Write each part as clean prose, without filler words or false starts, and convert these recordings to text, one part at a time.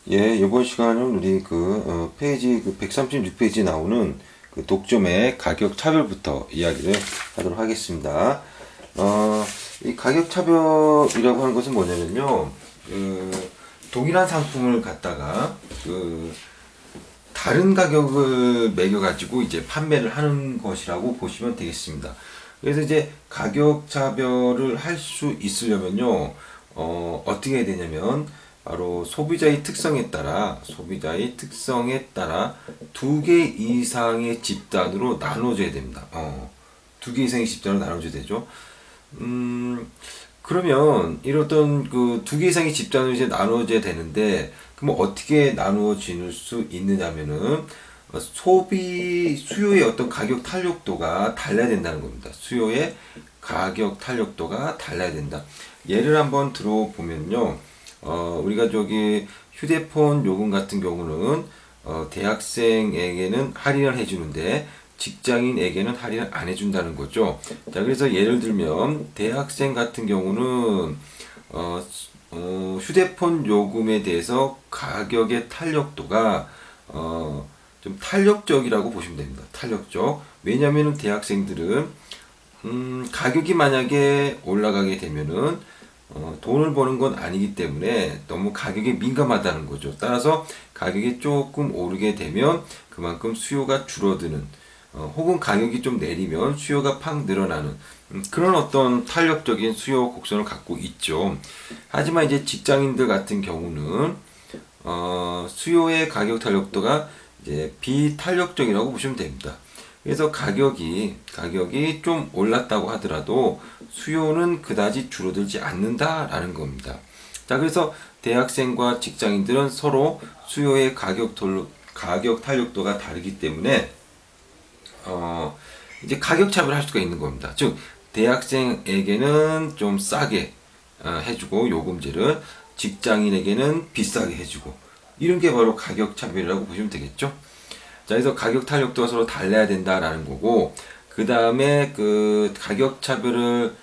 예, 이번 시간은 우리 페이지 136페이지 나오는 그 독점의 가격 차별부터 이야기를 하도록 하겠습니다. 이 가격 차별이라고 하는 것은 뭐냐면요, 동일한 상품을 갖다가 다른 가격을 매겨가지고 이제 판매를 하는 것이라고 보시면 되겠습니다. 그래서 이제 가격 차별을 할 수 있으려면요, 어떻게 해야 되냐면, 바로 소비자의 특성에 따라 두 개 이상의 집단으로 나눠줘야 됩니다. 두 개 이상의 집단으로 나눠줘야 되죠. 그러면 이렇던 그 두 개 이상의 집단으로 이제 나눠져야 되는데, 그럼 어떻게 나누어질 수 있느냐면은 수요의 어떤 가격 탄력도가 달라야 된다는 겁니다. 수요의 가격 탄력도가 달라야 된다. 예를 한번 들어보면요. 우리가 저기 휴대폰 요금 같은 경우는 대학생에게는 할인을 해주는데 직장인에게는 할인을 안 해준다는 거죠. 자, 그래서 예를 들면 대학생 같은 경우는 휴대폰 요금에 대해서 가격의 탄력도가 좀 탄력적이라고 보시면 됩니다. 탄력적. 왜냐하면 대학생들은 가격이 만약에 올라가게 되면은 돈을 버는 건 아니기 때문에 너무 가격에 민감하다는 거죠. 따라서 가격이 조금 오르게 되면 그만큼 수요가 줄어드는, 혹은 가격이 좀 내리면 수요가 팍 늘어나는 그런 어떤 탄력적인 수요 곡선을 갖고 있죠. 하지만 이제 직장인들 같은 경우는 수요의 가격 탄력도가 이제 비탄력적이라고 보시면 됩니다. 그래서 가격이 좀 올랐다고 하더라도 수요는 그다지 줄어들지 않는다라는 겁니다. 자, 그래서 대학생과 직장인들은 서로 수요의 가격 탄력도가 다르기 때문에 이제 가격 차별을 할 수가 있는 겁니다. 즉 대학생에게는 좀 싸게 해주고 요금제를, 직장인에게는 비싸게 해주고, 이런 게 바로 가격 차별이라고 보시면 되겠죠. 자, 그래서 가격 탄력도가 서로 달라야 된다라는 거고, 그 다음에 그 가격 차별을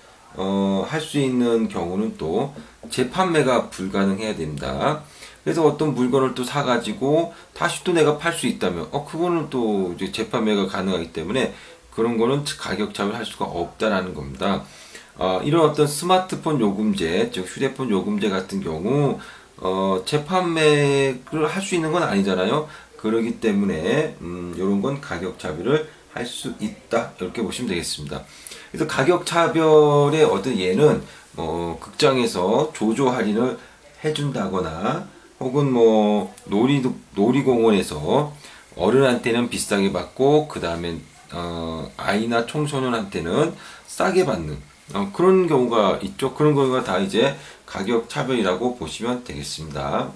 할 수 있는 경우는 또 재판매가 불가능해야 됩니다. 그래서 어떤 물건을 또 사가지고 다시 또 내가 팔 수 있다면, 그거는 또 이제 재판매가 가능하기 때문에 그런 거는 가격 차별할 수가 없다라는 겁니다. 이런 어떤 스마트폰 요금제, 즉 휴대폰 요금제 같은 경우 재판매를 할 수 있는 건 아니잖아요. 그러기 때문에 이런 건 가격 차별을 할 수 있다, 이렇게 보시면 되겠습니다. 그래서 가격 차별의 어떤 예는 극장에서 조조 할인을 해준다거나, 혹은 놀이공원에서 어른한테는 비싸게 받고 그 다음에 아이나 청소년한테는 싸게 받는 그런 경우가 있죠. 그런 경우가 다 이제 가격 차별이라고 보시면 되겠습니다.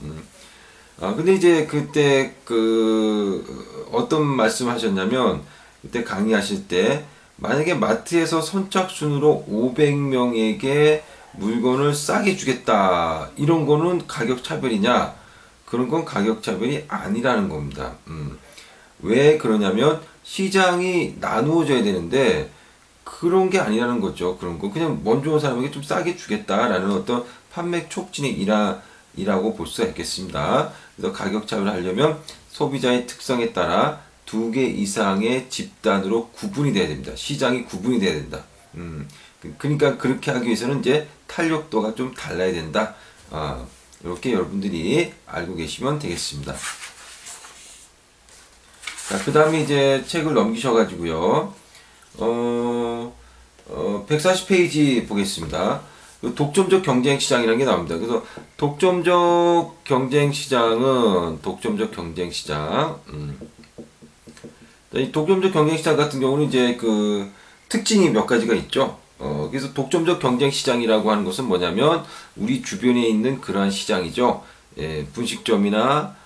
근데 이제 그때 어떤 말씀 하셨냐면, 그때 강의하실 때, 만약에 마트에서 선착순으로 500명에게 물건을 싸게 주겠다, 이런 거는 가격 차별이냐? 그런 건 가격 차별이 아니라는 겁니다. 왜 그러냐면, 시장이 나누어져야 되는데, 그런 게 아니라는 거죠. 그런 거. 그냥 먼저 온 사람에게 좀 싸게 주겠다라는 어떤 판매 촉진의 이라고 볼 수가 있겠습니다. 그래서 가격 차별을 하려면 소비자의 특성에 따라 두 개 이상의 집단으로 구분이 돼야 됩니다. 시장이 구분이 돼야 된다. 그러니까 그렇게 하기 위해서는 이제 탄력도가 좀 달라야 된다. 이렇게 여러분들이 알고 계시면 되겠습니다. 자, 그 다음에 이제 책을 넘기셔가지고요. 140페이지 보겠습니다. 독점적 경쟁 시장이라는 게 나옵니다. 그래서 독점적 경쟁 시장, 이 독점적 경쟁 시장 같은 경우는 이제 그 특징이 몇 가지가 있죠. 그래서 독점적 경쟁 시장이라고 하는 것은 뭐냐면 우리 주변에 있는 그러한 시장이죠. 분식점이나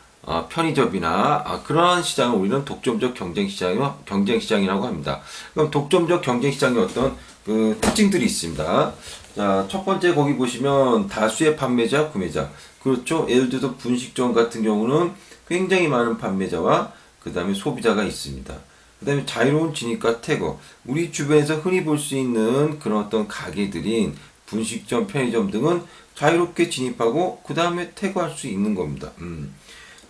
편의점이나 그러한 시장을 우리는 독점적 경쟁 시장이라고 합니다. 그럼 독점적 경쟁 시장의 어떤 그 특징들이 있습니다. 자, 첫 번째 거기 보시면 다수의 판매자, 구매자. 그렇죠. 예를 들어서 분식점 같은 경우는 굉장히 많은 판매자와 그 다음에 소비자가 있습니다. 그 다음에 자유로운 진입과 퇴거. 우리 주변에서 흔히 볼 수 있는 그런 어떤 가게들인 분식점, 편의점 등은 자유롭게 진입하고 그 다음에 퇴거할 수 있는 겁니다.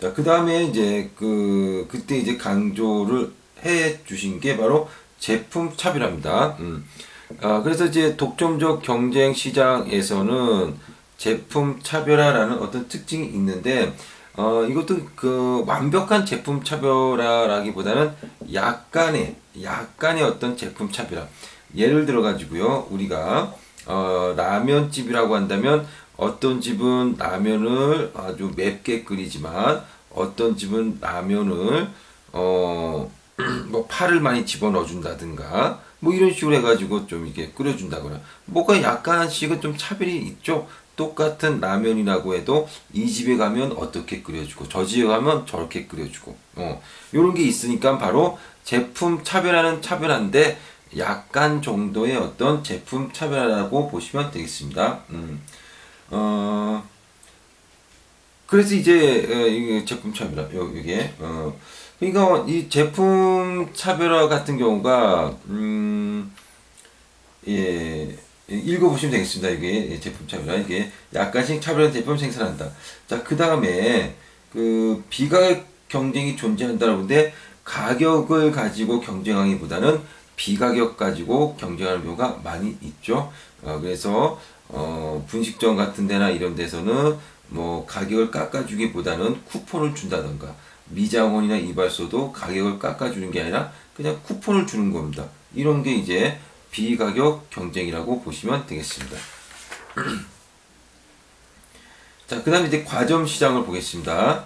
자, 그 다음에 이제 그때 이제 강조를 해 주신 게 바로 제품 차별화입니다. 그래서 이제 독점적 경쟁 시장에서는 제품 차별화라는 어떤 특징이 있는데, 이것도 완벽한 제품 차별화라기보다는 약간의 어떤 제품 차별화. 예를 들어 가지고요, 우리가, 라면집이라고 한다면, 어떤 집은 라면을 아주 맵게 끓이지만, 어떤 집은 라면을, 뭐 파를 많이 집어넣어 준다든가 뭐 이런 식으로 해가지고 좀 이렇게 끓여준다거나 뭐가 약간씩은 좀 차별이 있죠. 똑같은 라면이라고 해도 이 집에 가면 어떻게 끓여주고 저 집에 가면 저렇게 끓여주고 요런 게 있으니까 바로 제품 차별화는 차별화인데 약간 정도의 어떤 제품 차별화라고 보시면 되겠습니다. 그래서 이제 이게 제품 차별화 이게 그러니까 이 제품 차별화 같은 경우가 예 읽어보시면 되겠습니다. 이게 제품 차별화 이게 약간씩 차별화된 제품 생산한다. 자, 그 다음에 비가격 경쟁이 존재한다고 하는데 가격을 가지고 경쟁하기보다는 비가격 가지고 경쟁하는 경우가 많이 있죠. 그래서 분식점 같은 데나 이런 데서는 뭐 가격을 깎아주기보다는 쿠폰을 준다던가 미장원이나 이발소도 가격을 깎아주는 게 아니라 그냥 쿠폰을 주는 겁니다. 이런 게 이제 비가격 경쟁이라고 보시면 되겠습니다. 자, 그 다음에 이제 과점 시장을 보겠습니다.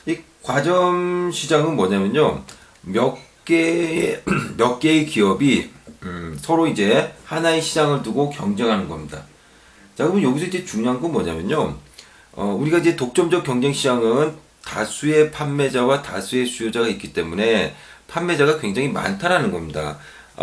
이 과점 시장은 뭐냐면요. 몇 개의 기업이 서로 이제 하나의 시장을 두고 경쟁하는 겁니다. 자, 그러면 여기서 이제 중요한 건 뭐냐면요. 우리가 이제 독점적 경쟁 시장은 다수의 판매자와 다수의 수요자가 있기 때문에 판매자가 굉장히 많다라는 겁니다.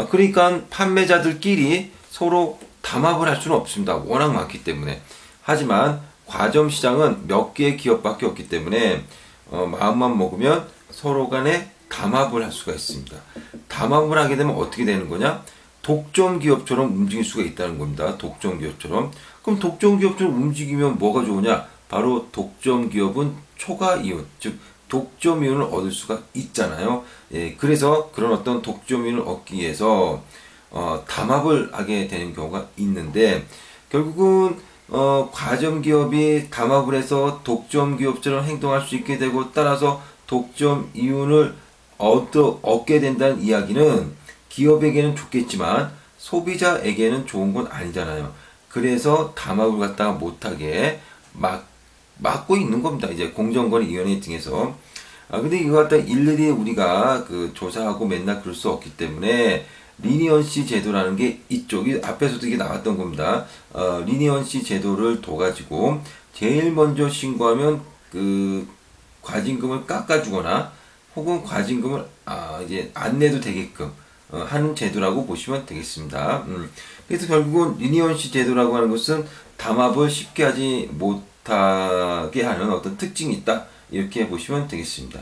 그러니까 판매자들끼리 서로 담합을 할 수는 없습니다. 워낙 많기 때문에. 하지만 과점 시장은 몇 개의 기업밖에 없기 때문에 마음만 먹으면 서로 간에 담합을 할 수가 있습니다. 담합을 하게 되면 어떻게 되는 거냐? 독점 기업처럼 움직일 수가 있다는 겁니다. 독점 기업처럼. 그럼 독점 기업처럼 움직이면 뭐가 좋으냐? 바로 독점 기업은 초과 이윤, 즉 독점 이윤을 얻을 수가 있잖아요. 예, 그래서 그런 어떤 독점 이윤을 얻기 위해서 담합을 하게 되는 경우가 있는데 결국은 과점 기업이 담합을 해서 독점 기업처럼 행동할 수 있게 되고 따라서 독점 이윤을 얻게 된다는 이야기는 기업에게는 좋겠지만 소비자에게는 좋은 건 아니잖아요. 그래서 담합을 갖다가 못하게 막고 있는 겁니다. 이제 공정거래위원회 등에서. 근데 이거 갖다 일일이 우리가 조사하고 맨날 그럴 수 없기 때문에 리니언시 제도라는 게 이쪽이 앞에서도 이게 나왔던 겁니다. 리니언시 제도를 둬가지고 제일 먼저 신고하면 과징금을 깎아주거나 혹은 과징금을 이제 안 내도 되게끔 하는 제도라고 보시면 되겠습니다. 그래서 결국은 리니언시 제도라고 하는 것은 담합을 쉽게 하지 못하게 하는 어떤 특징이 있다. 이렇게 보시면 되겠습니다.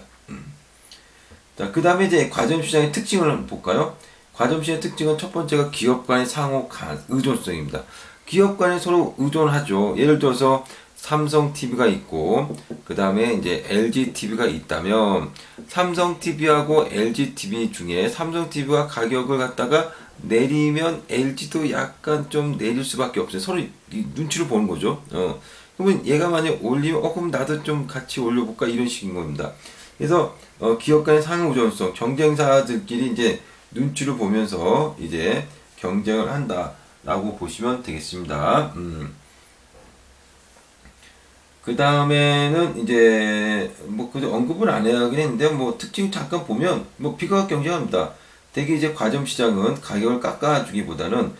자, 그 다음에 이제 과점시장의 특징을 한번 볼까요? 과점시장의 특징은 첫 번째가 기업 간의 상호 의존성입니다. 기업 간에 서로 의존하죠. 예를 들어서 삼성 TV가 있고, 그 다음에 이제 LG TV가 있다면, 삼성 TV하고 LG TV 중에 삼성 TV가 가격을 갖다가 내리면 LG도 약간 좀 내릴 수밖에 없어요. 서로 눈치를 보는 거죠. 그러면 얘가 만약 올리면, 그럼 나도 좀 같이 올려볼까? 이런 식인 겁니다. 그래서, 기업 간의 상호 의존성, 경쟁사들끼리 이제 눈치를 보면서 이제 경쟁을 한다라고 보시면 되겠습니다. 그 다음에는 이제 언급을 안 하긴 했는데 특징 잠깐 보면 비가격 경쟁합니다. 대개 이제 과점 시장은 가격을 깎아주기보다는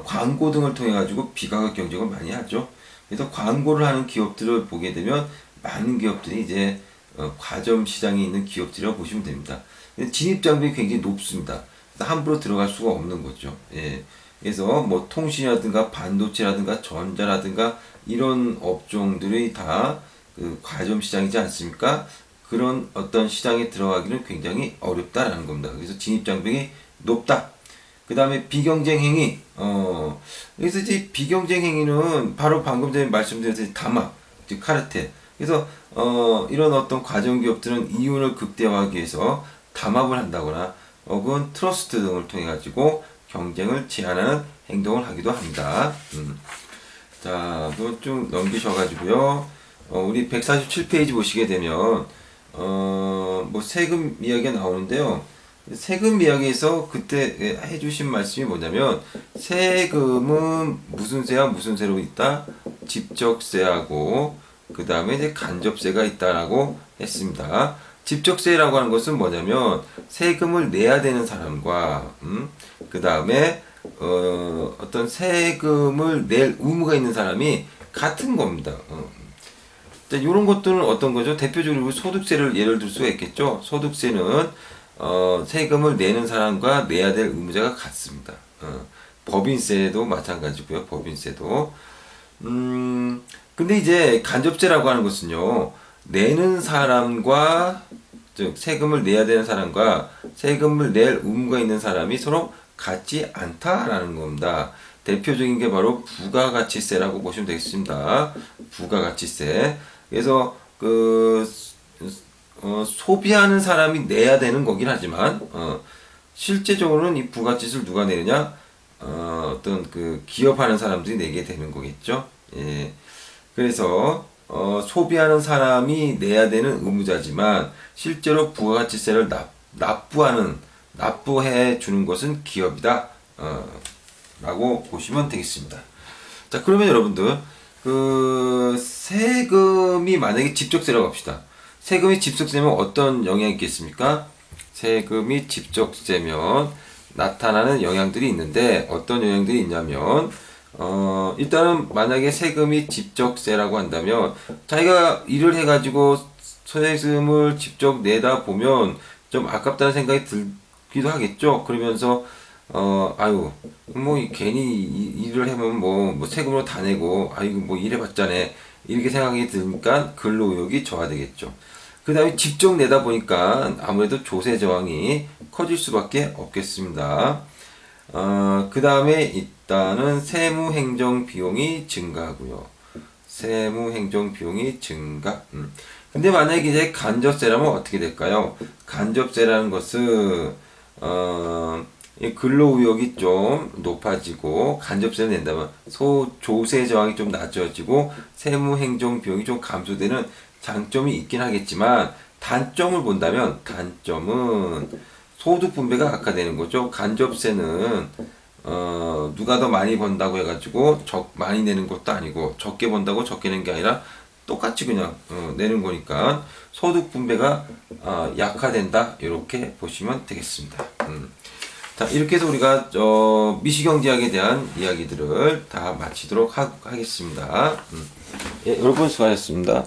광고 등을 통해 가지고 비가격 경쟁을 많이 하죠. 그래서 광고를 하는 기업들을 보게 되면 많은 기업들이 이제 과점 시장에 있는 기업들이라고 보시면 됩니다. 진입 장벽이 굉장히 높습니다. 함부로 들어갈 수가 없는 거죠. 예. 그래서 통신이라든가 반도체라든가 전자라든가 이런 업종들이 다 과점 시장이지 않습니까? 그런 어떤 시장에 들어가기는 굉장히 어렵다라는 겁니다. 그래서 진입 장벽이 높다. 그 다음에 비경쟁 행위. 여기서 이제 비경쟁 행위는 바로 방금 전에 말씀드렸듯이 담합, 즉 카르텔. 그래서 이런 어떤 과정 기업들은 이윤을 극대화하기 위해서 담합을 한다거나 혹은 트러스트 등을 통해 가지고 경쟁을 제한하는 행동을 하기도 합니다. 자, 또 쭉 넘기셔가지고요. 우리 147페이지 보시게 되면 뭐 세금 이야기가 나오는데요. 세금 이야기에서 그때 해주신 말씀이 뭐냐면 세금은 무슨 세와 무슨 세로 있다? 직접세하고 그 다음에 이제 간접세가 있다라고 했습니다. 직접세라고 하는 것은 뭐냐면 세금을 내야 되는 사람과 그 다음에 어떤 세금을 낼 의무가 있는 사람이 같은 겁니다. 이런 것들은 어떤 거죠? 대표적으로 소득세를 예를 들 수가 있겠죠. 소득세는 세금을 내는 사람과 내야 될 의무자가 같습니다. 법인세도 마찬가지고요. 법인세도. 근데 이제 간접세라고 하는 것은요. 내는 사람과 즉 세금을 내야 되는 사람과 세금을 낼 의무가 있는 사람이 서로 같지 않다라는 겁니다. 대표적인 게 바로 부가가치세라고 보시면 되겠습니다. 부가가치세. 그래서 소비하는 사람이 내야 되는 거긴 하지만 실제적으로는 이 부가가치세를 누가 내느냐? 어떤 기업하는 사람들이 내게 되는 거겠죠. 예. 그래서 소비하는 사람이 내야 되는 의무자지만 실제로 부가가치세를 납부해 주는 것은 기업이다. 라고 보시면 되겠습니다. 자, 그러면 여러분들 세금이 만약에 직접세라고 합시다. 세금이 직접세면 어떤 영향이 있겠습니까? 세금이 직접세면 나타나는 영향들이 있는데 어떤 영향들이 있냐면 일단은 만약에 세금이 직접세라고 한다면 자기가 일을 해가지고 세금을 직접 내다 보면 좀 아깝다는 생각이 들기도 하겠죠. 그러면서 아유 뭐 괜히 일을 하면 뭐 세금으로 다 내고 아이고 뭐 일해봤자네 이렇게 생각이 드니까 근로의욕이 저하되겠죠. 그 다음에 직접 내다 보니까 아무래도 조세 저항이 커질 수밖에 없겠습니다. 그 다음에 일단은 세무행정 비용이 증가하고요. 세무행정 비용이 증가. 근데 만약에 이제 간접세라면 어떻게 될까요? 간접세라는 것은 근로의욕이 좀 높아지고 간접세를 낸다면 조세 저항이 좀 낮아지고 세무행정 비용이 좀 감소되는 장점이 있긴 하겠지만 단점을 본다면 단점은 소득 분배가 악화되는 거죠. 간접세는 누가 더 많이 번다고 해가지고 많이 내는 것도 아니고 적게 번다고 적게 내는 게 아니라 똑같이 그냥 내는 거니까 소득 분배가 약화된다 이렇게 보시면 되겠습니다. 자, 이렇게 해서 우리가 미시경제학에 대한 이야기들을 다 마치도록 하겠습니다. 예, 여러분 수고하셨습니다.